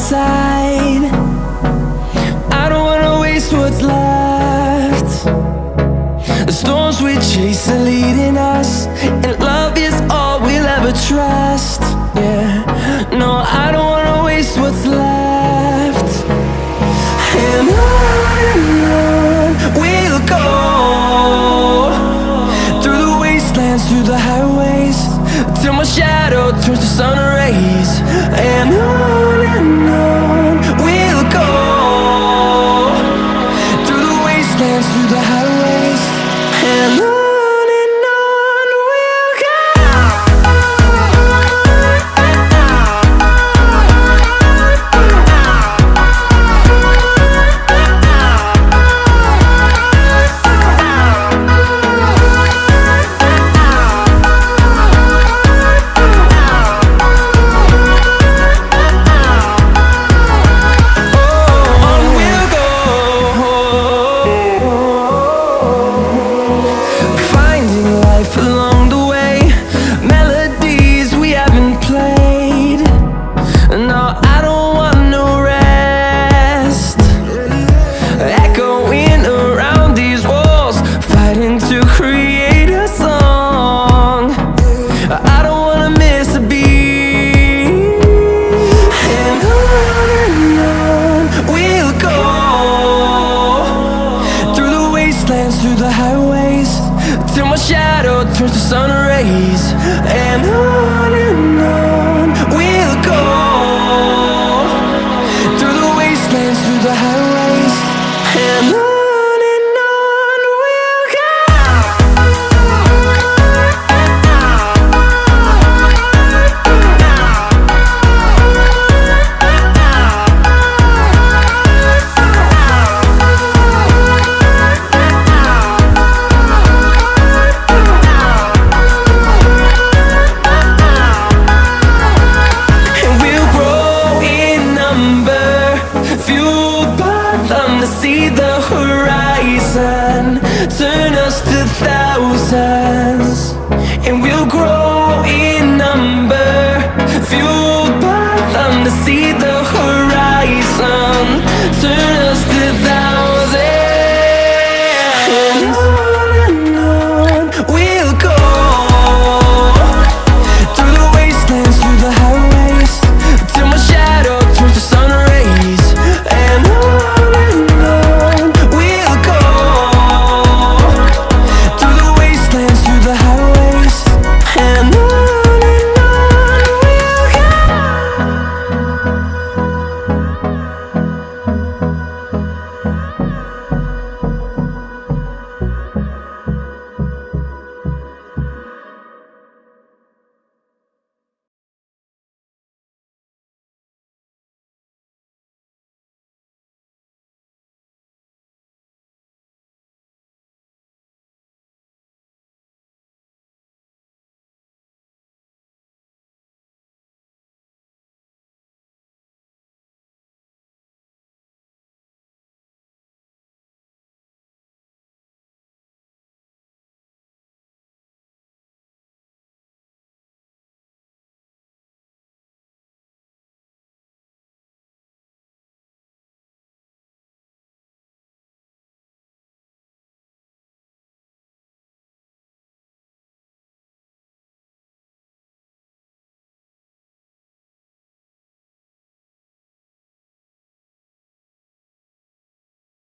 inside. I don't wanna waste what's left. The storms we chase are leading us, and love is all we'll ever trust. Yeah, no, I don't wanna waste what's left. And on we'll go, through the wastelands, through the highways, till my shadow turns to sun rays. And on we'll go, through the wastelands, through the highways, and on. Along the way, melodies we haven't played. No, I don't want no rest. Echoing around these walls, fighting to create a song. I don't wanna miss a beat. And on we'll go, through the wastelands, through the highways, till my shadow turns to sun rays. And on we'll go, through the wastelands, through the highways, and on we'll go. See the horizon turn us to thousands, and we'll grow in number, fueled by them to see the